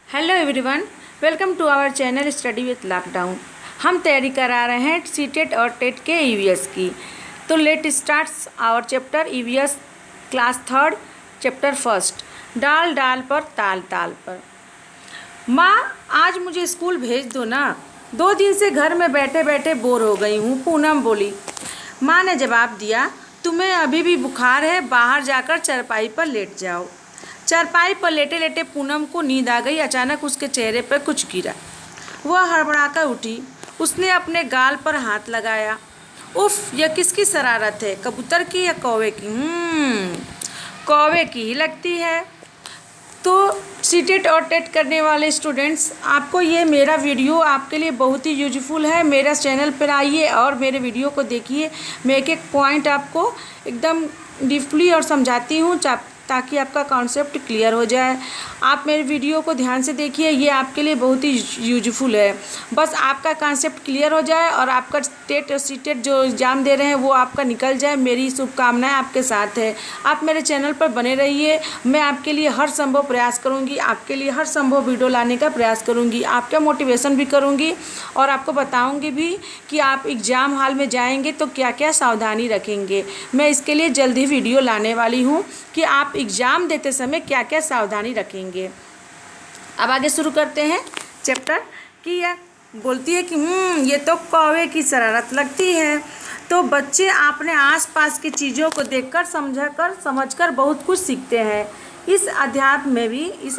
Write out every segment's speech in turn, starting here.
Hello everyone, welcome to our channel study with lockdown. हम तैयारी करा रहे हैं सीटेट और टेट के ईवीएस की। तो let starts our chapter EVS class third chapter first, डाल डाल पर ताल ताल पर। माँ, आज मुझे स्कूल भेज दो ना, 2 दिन से घर में बैठे बैठे बोर हो गई हूँ, पूनम बोली। माँ ने जवाब दिया, तुम्हें अभी भी बुखार है, बाहर जाकर चारपाई पर लेट जाओ। चारपाई पर लेटे लेटे पूनम को नींद आ गई। अचानक उसके चेहरे पर कुछ गिरा। वह हड़बड़ाकर उठी। उसने अपने गाल पर हाथ लगाया। उफ, यह किसकी शरारत है, कबूतर की या कौवे की? कौवे की ही लगती है। तो सीटेट और टेट करने वाले स्टूडेंट्स, आपको ये मेरा वीडियो आपके लिए बहुत ही यूजफुल है। मेरा चैनल पर आइए और मेरे वीडियो को देखिए। मैं एक एक पॉइंट आपको एकदम डीपली और समझाती हूँ ताकि आपका कॉन्सेप्ट क्लियर हो जाए। आप मेरे वीडियो को ध्यान से देखिए, ये आपके लिए बहुत ही यूजफुल है। बस आपका कॉन्सेप्ट क्लियर हो जाए और आपका टेट और सीटेट जो एग्ज़ाम दे रहे हैं वो आपका निकल जाए। मेरी शुभकामनाएं आपके साथ है। आप मेरे चैनल पर बने रहिए। मैं आपके लिए हर संभव प्रयास करूँगी, आपके लिए हर संभव वीडियो लाने का प्रयास करूँगी, आपका मोटिवेशन भी करूँगी और आपको बताऊँगी भी कि आप एग्ज़ाम हॉल में जाएंगे तो क्या क्या सावधानी रखेंगे। मैं इसके लिए जल्द ही वीडियो लाने वाली हूँ कि आप एग्ज़ाम देते समय क्या क्या सावधानी रखेंगे। अब आगे शुरू करते हैं चैप्टर कि यह बोलती है कि ये तो कौवे की शरारत लगती है। तो बच्चे अपने आसपास की चीज़ों को देखकर समझकर बहुत कुछ सीखते हैं। इस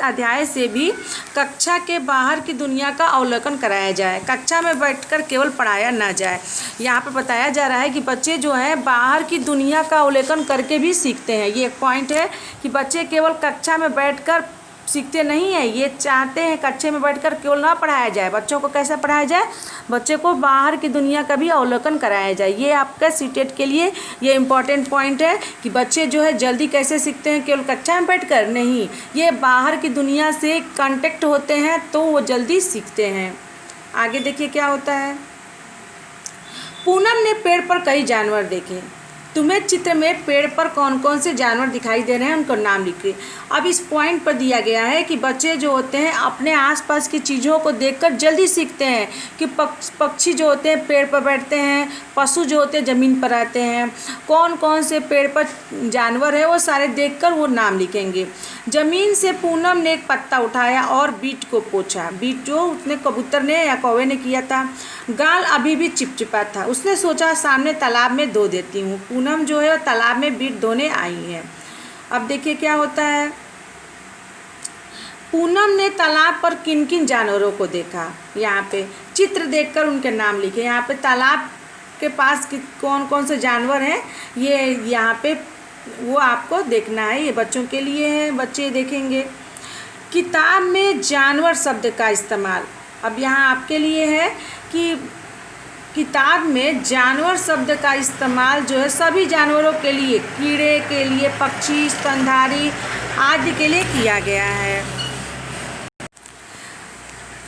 अध्याय से भी कक्षा के बाहर की दुनिया का अवलोकन कराया जाए। कक्षा में बैठकर केवल पढ़ाया ना जाए। यहाँ पर बताया जा रहा है कि बच्चे जो हैं बाहर की दुनिया का अवलोकन करके भी सीखते हैं। ये एक पॉइंट है कि बच्चे केवल कक्षा में बैठकर सीखते नहीं हैं, ये चाहते हैं कक्षा में बैठकर केवल ना पढ़ाया जाए। बच्चों को कैसे पढ़ाया जाए? बच्चे को बाहर की दुनिया का भी अवलोकन कराया जाए। ये आपका सीटेट के लिए ये इम्पॉर्टेंट पॉइंट है कि बच्चे जो है जल्दी कैसे सीखते हैं, केवल कक्षा में बैठकर नहीं, ये बाहर की दुनिया से कांटेक्ट होते हैं तो वो जल्दी सीखते हैं। आगे देखिए क्या होता है। पूनम ने पेड़ पर कई जानवर देखे। तुम्हें चित्र में पेड़ पर कौन कौन से जानवर दिखाई दे रहे हैं, उनको नाम लिखिए। अब इस पॉइंट पर दिया गया है कि बच्चे जो होते हैं अपने आसपास की चीज़ों को देखकर जल्दी सीखते हैं कि पक्षी जो होते हैं पेड़ पर बैठते हैं, पशु जो होते हैं ज़मीन पर रहते हैं, कौन कौन से पेड़ पर जानवर है वो सारे देखकर वो नाम लिखेंगे। ज़मीन से पूनम ने एक पत्ता उठाया और बीट को पोंछा। बीट जो उसने कबूतर ने या कौवे ने किया था। गाल अभी भी चिपचिपा था। उसने सोचा सामने तालाब में धो देती हूँ। पूनम जो है तालाब में बीट धोने आई है। अब देखिए क्या होता है। पूनम ने तालाब पर किन किन जानवरों को देखा। यहाँ पे चित्र देखकर उनके नाम लिखे। यहाँ पे तालाब के पास कौन कौन से जानवर हैं ये यहाँ पे वो आपको देखना है। ये बच्चों के लिए है, बच्चे देखेंगे। किताब में जानवर शब्द का इस्तेमाल। अब यहाँ आपके लिए है कि किताब में जानवर शब्द का इस्तेमाल जो है सभी जानवरों के लिए, कीड़े के लिए, पक्षी, स्तनधारी आदि के लिए किया गया है।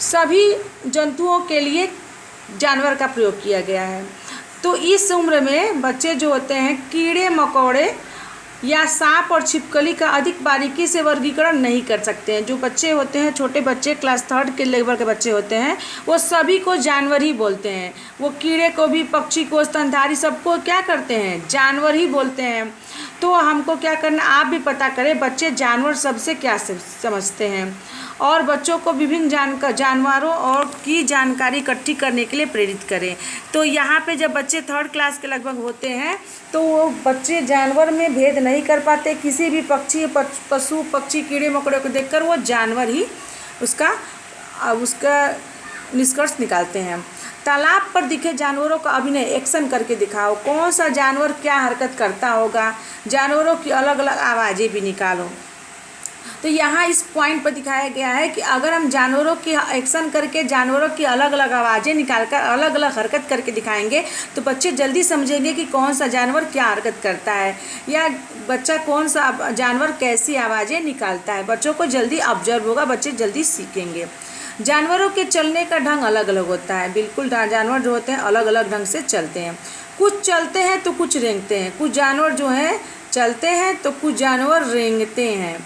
सभी जंतुओं के लिए जानवर का प्रयोग किया गया है। तो इस उम्र में बच्चे जो होते हैं कीड़े मकोड़े या सांप और छिपकली का अधिक बारीकी से वर्गीकरण नहीं कर सकते हैं। जो बच्चे होते हैं, छोटे बच्चे, क्लास थर्ड के लेवल के बच्चे होते हैं, वो सभी को जानवर ही बोलते हैं। वो कीड़े को भी, पक्षी को, स्तनधारी सबको क्या करते हैं, जानवर ही बोलते हैं। तो हमको क्या करना, आप भी पता करें बच्चे जानवर सबसे क्या समझते हैं और बच्चों को विभिन्न जानवरों और की जानकारी इकट्ठी करने के लिए प्रेरित करें। तो यहाँ पे जब बच्चे थर्ड क्लास के लगभग होते हैं तो वो बच्चे जानवर में भेद नहीं कर पाते। किसी भी पशु पक्षी कीड़े मकोड़े को देखकर वो जानवर ही उसका निष्कर्ष निकालते हैं। तालाब पर दिखे जानवरों का अभिनय एक्शन करके दिखाओ। कौन सा जानवर क्या हरकत करता होगा, जानवरों की अलग अलग आवाज़ें भी निकालो। तो यहाँ इस पॉइंट पर दिखाया गया है कि अगर हम जानवरों की एक्शन करके जानवरों की अलग अलग आवाज़ें निकालकर अलग अलग हरकत करके दिखाएंगे तो बच्चे जल्दी समझेंगे कि कौन सा जानवर क्या हरकत करता है या बच्चा कौन सा जानवर कैसी आवाज़ें निकालता है। बच्चों को जल्दी ऑब्जर्व होगा, बच्चे जल्दी सीखेंगे। जानवरों के चलने का ढंग अलग अलग होता है। बिल्कुल, जानवर जो होते हैं अलग अलग ढंग से चलते हैं। कुछ चलते हैं तो कुछ रेंगते हैं। कुछ जानवर जो हैं चलते हैं तो कुछ जानवर रेंगते हैं।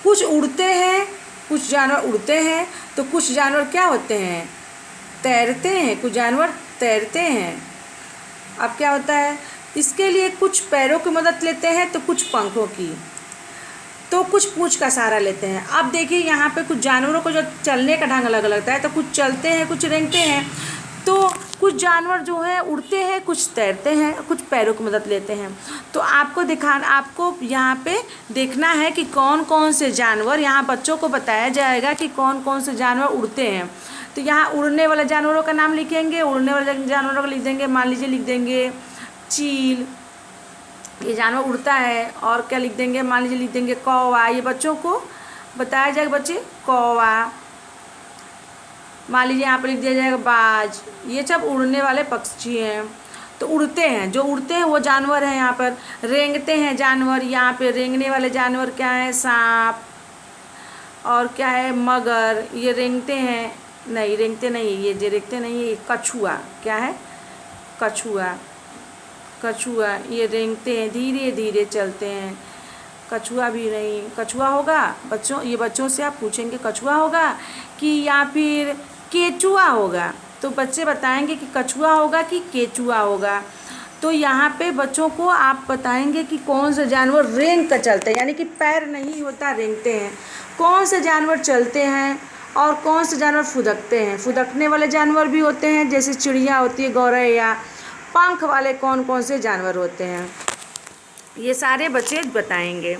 कुछ उड़ते हैं कुछ जानवर उड़ते हैं तो कुछ जानवर क्या होते हैं, तैरते हैं, कुछ जानवर तैरते हैं। अब क्या होता है, इसके लिए कुछ पैरों की मदद लेते हैं तो कुछ पंखों की, तो कुछ पूंछ का सहारा लेते हैं। अब देखिए यहाँ पे कुछ जानवरों को जो चलने का ढंग अलग लगता है, तो कुछ चलते हैं, कुछ रेंगते हैं। तो कुछ जानवर जो है उड़ते हैं, कुछ तैरते हैं, कुछ पैरों की मदद लेते हैं। तो आपको यहाँ पे देखना है कि कौन कौन से जानवर, यहाँ बच्चों को बताया जाएगा कि कौन कौन से जानवर उड़ते हैं। तो यहाँ उड़ने वाले जानवरों का नाम लिखेंगे, उड़ने वाले जानवरों को लिख देंगे। मान लीजिए लिख देंगे चील, ये जानवर उड़ता है। और क्या लिख देंगे, मान लीजिए लिख देंगे कौवा, ये बच्चों को बताया जाएगा, बच्चे कौवा। मान लीजिए यहाँ पर लिख दिया जाएगा बाज, ये सब उड़ने वाले पक्षी हैं। तो उड़ते हैं, जो उड़ते हैं वो जानवर हैं। यहाँ पर रेंगते हैं जानवर, यहाँ पे रेंगने वाले जानवर क्या है, सांप, और क्या है मगर, ये रेंगते हैं, नहीं रेंगते नहीं, ये रेंगते नहीं, ये कछुआ, क्या है कछुआ, कछुआ ये रेंगते हैं, धीरे धीरे चलते हैं। कछुआ भी नहीं, कछुआ होगा बच्चों, ये बच्चों से आप पूछेंगे कछुआ होगा कि या फिर केचुआ होगा, तो बच्चे बताएंगे कि कछुआ होगा कि केचुआ होगा। तो यहाँ पे बच्चों को आप बताएंगे कि कौन सा जानवर रेंग कर चलते हैं, यानी कि पैर नहीं होता, रेंगते हैं। कौन से जानवर चलते हैं और कौन से जानवर फुदकते हैं। फुदकने वाले जानवर भी होते हैं, जैसे चिड़िया होती है गौरैया। पंख वाले कौन कौन से जानवर होते हैं, ये सारे बच्चे बताएंगे।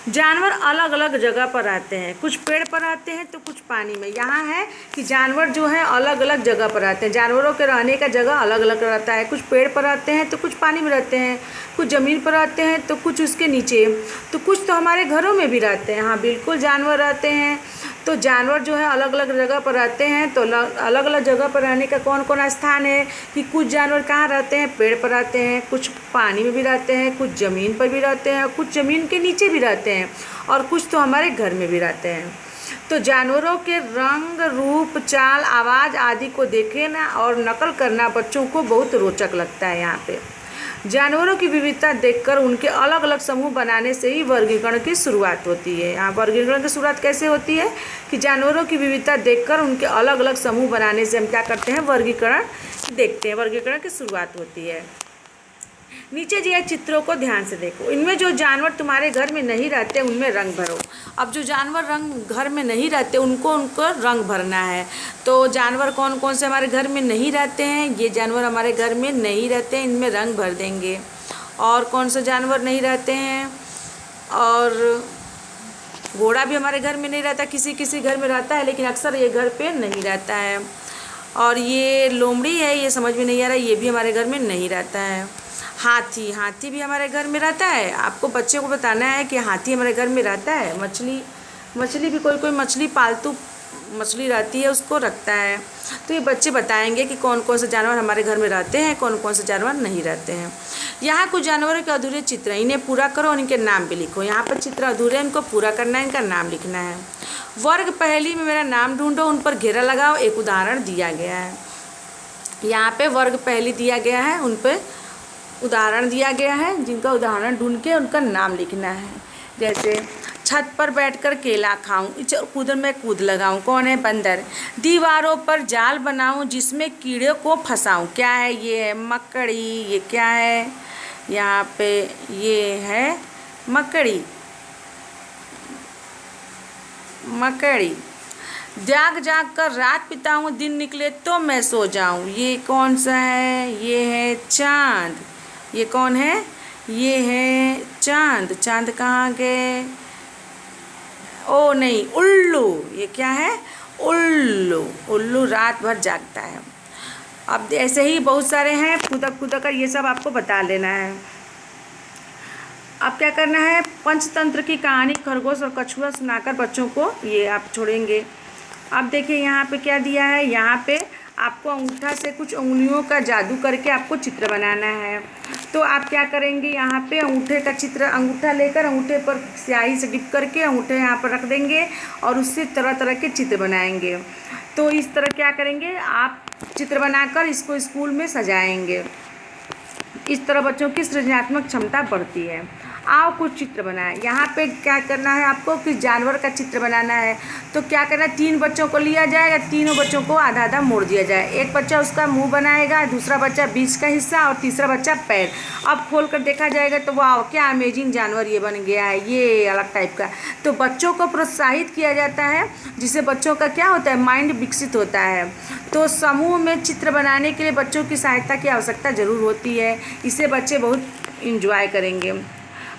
जानवर अलग अलग जगह पर आते हैं, कुछ पेड़ पर आते हैं तो कुछ पानी में। यहाँ है कि जानवर जो है अलग अलग जगह पर आते हैं, जानवरों के रहने का जगह अलग अलग रहता है। कुछ पेड़ पर आते हैं तो कुछ पानी में रहते हैं, कुछ ज़मीन पर आते हैं तो कुछ उसके नीचे, तो कुछ तो हमारे घरों में भी रहते हैं। हाँ बिल्कुल जानवर रहते हैं। तो जानवर जो है अलग अलग जगह पर रहते हैं। तो अलग अलग जगह पर रहने का कौन कौन स्थान है कि कुछ जानवर कहाँ रहते हैं, पेड़ पर रहते हैं, कुछ पानी में भी रहते हैं, कुछ ज़मीन पर भी रहते हैं, कुछ ज़मीन के नीचे भी रहते हैं, और कुछ तो हमारे घर में भी रहते हैं। तो जानवरों के रंग, रूप, चाल, आवाज़ आदि को देखना और नकल करना बच्चों को बहुत रोचक लगता है। यहाँ पे जानवरों की विविधता देखकर उनके अलग अलग समूह बनाने से ही वर्गीकरण की शुरुआत होती है। यहाँ वर्गीकरण की शुरुआत कैसे होती है कि जानवरों की विविधता देखकर उनके अलग अलग समूह बनाने से हम क्या करते हैं, वर्गीकरण देखते हैं, वर्गीकरण की शुरुआत होती है। नीचे दिए चित्रों को ध्यान से देखो, इनमें जो जानवर तुम्हारे घर में नहीं रहते उनमें रंग भरो। अब जो जानवर घर में नहीं रहते उनको रंग भरना है। तो जानवर कौन कौन से हमारे घर में नहीं रहते हैं, ये जानवर हमारे घर में नहीं रहते हैं, इनमें रंग भर देंगे। और कौन से जानवर नहीं रहते हैं, और घोड़ा भी हमारे घर में नहीं रहता, किसी किसी घर में रहता है लेकिन अक्सर ये घर पे नहीं रहता है। और ये लोमड़ी है, ये समझ में नहीं आ रहा, ये भी हमारे घर में नहीं रहता है। हाथी भी हमारे घर में रहता है। आपको बच्चे को बताना है कि हाथी हमारे घर में रहता है। मछली भी कोई मछली पालतू मछली रहती है, उसको रखता है। तो ये बच्चे बताएंगे कि कौन कौन से जानवर हमारे घर में रहते हैं, कौन कौन से जानवर नहीं रहते हैं। यहाँ कुछ जानवरों के अधूरे चित्र हैं, इन्हें पूरा करो और इनके नाम भी लिखो। यहाँ पर चित्र अधूरे हैं, इनको पूरा करना है, इनका नाम लिखना है। वर्ग पहेली में मेरा नाम ढूंढो, उन पर घेरा लगाओ, एक उदाहरण दिया गया है। यहाँ पे वर्ग पहेली दिया गया है, उन पर उदाहरण दिया गया है, जिनका उदाहरण ढूंढ के उनका नाम लिखना है। जैसे छत पर बैठकर केला खाऊं, कूद में कूद लगाऊं, कौन है, बंदर। दीवारों पर जाल बनाऊं जिसमें कीड़े को फंसाऊं, क्या है, ये है मकड़ी। ये क्या है, यहाँ पे ये है मकड़ी। जाग जाग कर रात बिताऊं, दिन निकले तो मैं सो जाऊं, ये कौन सा है, ये है चांद। ये कौन है, ये है चांद। चांद कहाँ गए, ओ नहीं, उल्लू। ये क्या है, उल्लू रात भर जागता है। अब ऐसे ही बहुत सारे हैं, फुदक फुदक कर ये सब आपको बता लेना है। अब क्या करना है, पंचतंत्र की कहानी खरगोश और कछुआ सुनाकर बच्चों को ये आप छोड़ेंगे। अब देखिए यहाँ पे क्या दिया है, यहाँ पे आपको अंगूठा से कुछ उंगलियों का जादू करके आपको चित्र बनाना है। तो आप क्या करेंगे, यहाँ पे अंगूठे का चित्र, अंगूठा लेकर अंगूठे पर स्याही से डिप करके अंगूठे यहाँ पर रख देंगे और उससे तरह तरह के चित्र बनाएंगे। तो इस तरह क्या करेंगे, आप चित्र बनाकर इसको स्कूल में सजाएंगे। इस तरह बच्चों की सृजनात्मक क्षमता बढ़ती है। आओ कुछ चित्र बनाएं। यहाँ पे क्या करना है आपको कि जानवर का चित्र बनाना है। तो क्या करना है, 3 बच्चों को लिया जाएगा, तीनों बच्चों को आधा आधा मोड़ दिया जाए। एक बच्चा उसका मुंह बनाएगा, दूसरा बच्चा बीच का हिस्सा और तीसरा बच्चा पैर। अब खोल कर देखा जाएगा तो वाह क्या अमेजिंग जानवर ये बन गया है, ये अलग टाइप का। तो बच्चों को प्रोत्साहित किया जाता है, जिससे बच्चों का क्या होता है, माइंड विकसित होता है। तो समूह में चित्र बनाने के लिए बच्चों की सहायता की आवश्यकता ज़रूर होती है। इससे बच्चे बहुत इंजॉय करेंगे।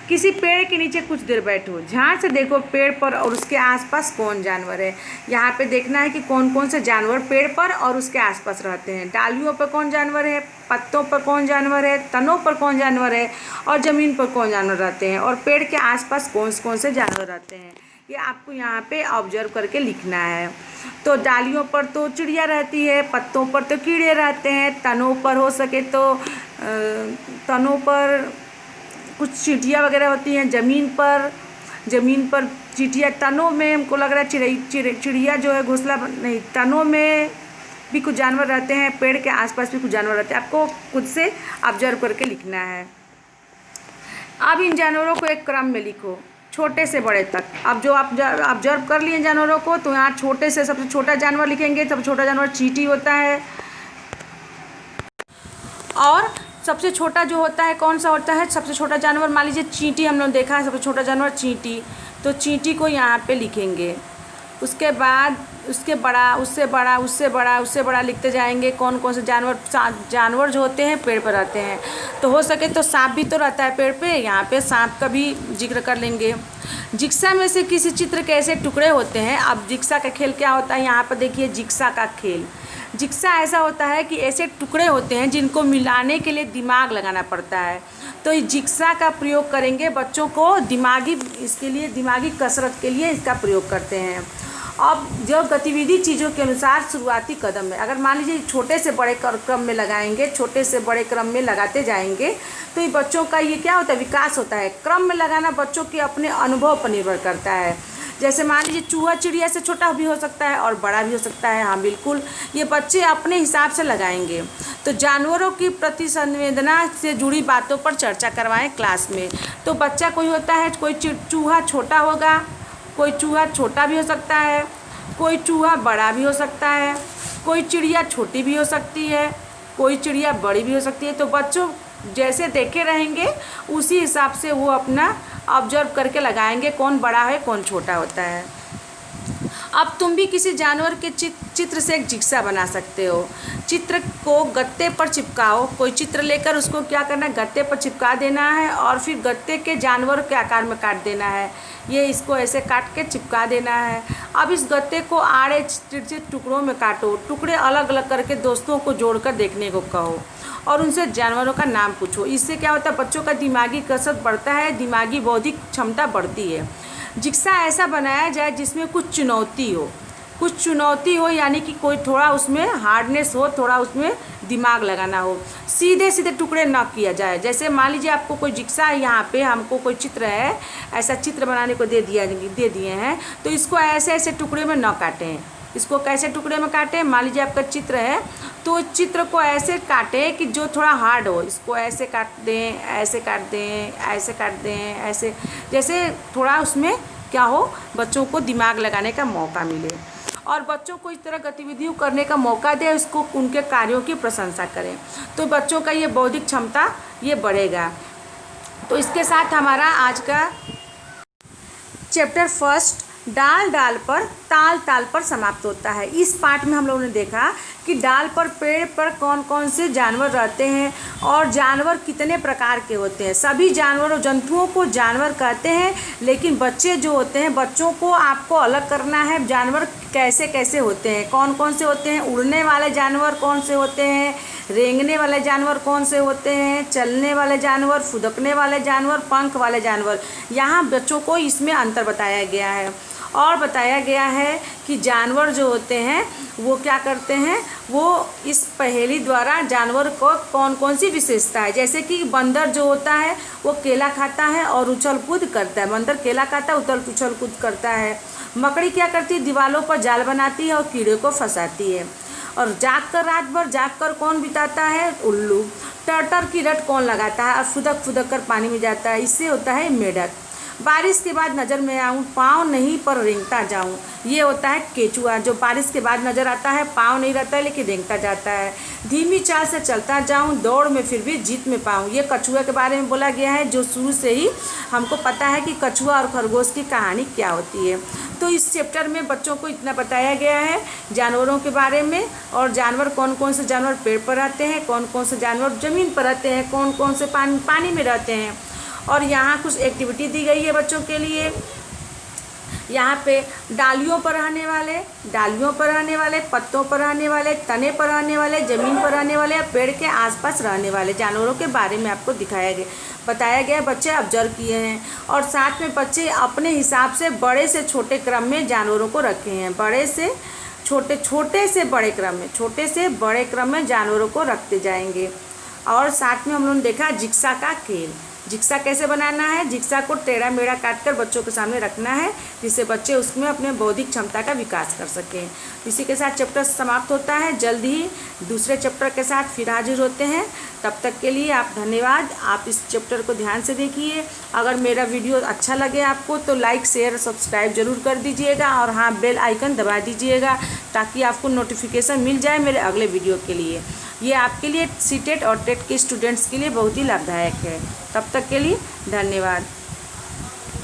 किसी पेड़ के नीचे कुछ देर बैठो, ध्यान से देखो पेड़ पर और उसके आसपास कौन जानवर है। यहाँ पे देखना है कि कौन कौन से जानवर पेड़ पर और उसके आसपास रहते हैं। डालियों पर कौन जानवर है, पत्तों पर कौन जानवर है, तनों पर कौन जानवर है और ज़मीन पर कौन जानवर रहते हैं, और पेड़ के आसपास कौन से जानवर रहते हैं। ये आपको यहाँ पे ऑब्जर्व करके लिखना है। तो डालियों पर तो चिड़िया रहती है, पत्तों पर तो कीड़े रहते हैं, तनों पर हो सके तो तनों पर कुछ चींटियाँ वगैरह होती हैं। ज़मीन पर चींटियाँ, तनों में हमको लग रहा है चिड़िया जो है घोंसला नहीं, तनों में भी कुछ जानवर रहते हैं, पेड़ के आसपास भी कुछ जानवर रहते हैं। आपको खुद से ऑब्जर्व करके लिखना है। अब इन जानवरों को एक क्रम में लिखो, छोटे से बड़े तक। अब जो आप ऑब्जर्व कर लिए जानवरों को, तो यहाँ छोटे से सबसे छोटा जानवर लिखेंगे। सबसे छोटा जानवर चींटी होता है, और सबसे छोटा जो होता है कौन सा होता है, सबसे छोटा जानवर मान लीजिए चींटी, हम लोग देखा है सबसे छोटा जानवर चींटी। तो चींटी को यहाँ पे लिखेंगे। उसके बाद उसके बड़ा, उससे बड़ा, उससे बड़ा, उससे बड़ा लिखते जाएंगे। कौन कौन से जानवर जो होते हैं पेड़ पर रहते हैं। तो हो सके तो सांप भी तो रहता है पेड़ पे, यहाँ पे सांप का भी जिक्र कर लेंगे। जिक्सा में से किसी चित्र के ऐसे टुकड़े होते हैं। अब जिक्सा का खेल क्या होता है, यहाँ पर देखिए जिक्सा का खेल। जिक्सा ऐसा होता है कि ऐसे टुकड़े होते हैं जिनको मिलाने के लिए दिमाग लगाना पड़ता है। तो इस जिक्सा का प्रयोग करेंगे, बच्चों को इसके लिए दिमागी कसरत के लिए इसका प्रयोग करते हैं। अब जो गतिविधि चीज़ों के अनुसार शुरुआती कदम है, अगर मान लीजिए छोटे से बड़े क्रम में लगाएंगे, छोटे से बड़े क्रम में लगाते जाएंगे, तो ये बच्चों का ये क्या होता है, विकास होता है। क्रम में लगाना बच्चों के अपने अनुभव पर निर्भर करता है। जैसे मान लीजिए चूहा चिड़िया से छोटा भी हो सकता है और बड़ा भी हो सकता है। हाँ बिल्कुल, ये बच्चे अपने हिसाब से लगाएंगे। तो जानवरों की प्रति संवेदना से जुड़ी बातों पर चर्चा करवाएं क्लास में। तो बच्चा कोई होता है, कोई चूहा छोटा होगा, कोई चूहा छोटा भी हो सकता है, कोई चूहा बड़ा भी हो सकता है, कोई चिड़िया छोटी भी हो सकती है, कोई चिड़िया बड़ी भी हो सकती है। तो बच्चों जैसे देखे रहेंगे उसी हिसाब से वो अपना ऑब्जर्व करके लगाएंगे कौन बड़ा है कौन छोटा होता है। अब तुम भी किसी जानवर के चित्र से एक जिक्सा बना सकते हो। चित्र को गत्ते पर चिपकाओ। कोई चित्र लेकर उसको क्या करना है, गत्ते पर चिपका देना है और फिर गत्ते के जानवर के आकार में काट देना है। ये इसको ऐसे काट के चिपका देना है। अब इस गत्ते को आड़े तिरछे टुकड़ों में काटो। टुकड़े अलग अलग करके दोस्तों को जोड़कर देखने को कहो और उनसे जानवरों का नाम पूछो। इससे क्या होता है, बच्चों का दिमागी कसरत बढ़ता है, दिमागी बौद्धिक क्षमता बढ़ती है। जिक्सा ऐसा बनाया जाए जिसमें कुछ चुनौती हो, यानी कि कोई थोड़ा उसमें हार्डनेस हो, थोड़ा उसमें दिमाग लगाना हो। सीधे सीधे टुकड़े न किया जाए। जैसे मान लीजिए आपको कोई जिक्सा है, यहाँ पे हमको कोई चित्र है, ऐसा चित्र बनाने को दे दिए हैं, तो इसको ऐसे ऐसे टुकड़े में न काटें। इसको कैसे टुकड़े में काटें, मान लीजिए आपका चित्र है तो चित्र को ऐसे काटें कि जो थोड़ा हार्ड हो। इसको ऐसे काट दें, ऐसे काट दें, ऐसे काट दें, ऐसे, जैसे थोड़ा उसमें क्या हो, बच्चों को दिमाग लगाने का मौका मिले और बच्चों को इस तरह गतिविधियों करने का मौका दें, उसको उनके कार्यों की प्रशंसा करें, तो बच्चों का ये बौद्धिक क्षमता ये बढ़ेगा। तो इसके साथ हमारा आज का चैप्टर फर्स्ट डाल डाल पर ताल ताल पर समाप्त होता है। इस पार्ट में हम लोगों ने देखा कि डाल पर पेड़ पर कौन कौन से जानवर रहते हैं और जानवर कितने प्रकार के होते हैं। सभी जानवरों जंतुओं को जानवर कहते हैं, लेकिन बच्चे जो होते हैं, बच्चों को आपको अलग करना है। जानवर कैसे कैसे होते हैं, कौन कौन से होते हैं, उड़ने वाले जानवर कौन से होते हैं, रेंगने वाले जानवर कौन से होते हैं, चलने वाले जानवर, फुदकने वाले जानवर, पंख वाले जानवर। यहाँ बच्चों को इसमें अंतर बताया गया है और बताया गया है कि जानवर जो होते हैं वो क्या करते हैं, वो इस पहेली द्वारा जानवर को कौन कौन सी विशेषता है। जैसे कि बंदर जो होता है वो केला खाता है और उछल कूद करता है। बंदर केला खाता है, उछल कूद करता है। मकड़ी क्या करती है, दीवारों पर जाल बनाती है और कीड़े को फंसाती है। और रात भर जाग कर कौन बिताता है, उल्लू। टर्टर की रट कौन लगाता है और फुदक फुदक कर पानी में जाता है, इससे होता है मेढक। बारिश के बाद नज़र में आऊँ, पाँव नहीं पर रेंगता जाऊँ, ये होता है केचुआ। जो बारिश के बाद नज़र आता है, पाँव नहीं रहता है लेकिन रेंगता जाता है। धीमी चाल से चलता जाऊँ, दौड़ में फिर भी जीत में पाऊँ, ये कछुआ के बारे में बोला गया है, जो शुरू से ही हमको पता है कि कछुआ और खरगोश की कहानी क्या होती है। तो इस चैप्टर में बच्चों को इतना बताया गया है जानवरों के बारे में, और जानवर कौन कौन से जानवर पेड़ पर रहते हैं, कौन कौन से जानवर ज़मीन पर रहते हैं, कौन कौन से पानी में रहते हैं। और यहाँ कुछ एक्टिविटी दी गई है बच्चों के लिए। यहाँ पे डालियों पर रहने वाले, पत्तों पर रहने वाले, तने पर रहने वाले, ज़मीन पर रहने वाले, पेड़ के आसपास रहने वाले जानवरों के बारे में आपको बताया गया। बच्चे ऑब्जर्व किए हैं और साथ में बच्चे अपने हिसाब से बड़े से छोटे क्रम में जानवरों को रखे हैं। बड़े से छोटे, छोटे से बड़े क्रम में जानवरों को रखते जाएंगे। और साथ में हम लोगों ने देखा जिक्सा का खेल। जिक्सा कैसे बनाना है, जिक्सा को टेढ़ा मेढ़ा काट कर बच्चों के सामने रखना है, जिससे बच्चे उसमें अपने बौद्धिक क्षमता का विकास कर सकें। इसी के साथ चैप्टर समाप्त होता है। जल्द ही दूसरे चैप्टर के साथ फिर हाजिर होते हैं। तब तक के लिए आप धन्यवाद। आप इस चैप्टर को ध्यान से देखिए। अगर मेरा वीडियो अच्छा लगे आपको तो लाइक शेयर सब्सक्राइब जरूर कर दीजिएगा, और हाँ, बेल आइकन दबा दीजिएगा ताकि आपको नोटिफिकेशन मिल जाए मेरे अगले वीडियो के लिए। ये आपके लिए सीटेट और टेट के स्टूडेंट्स के लिए बहुत ही लाभदायक है। तब तक के लिए धन्यवाद।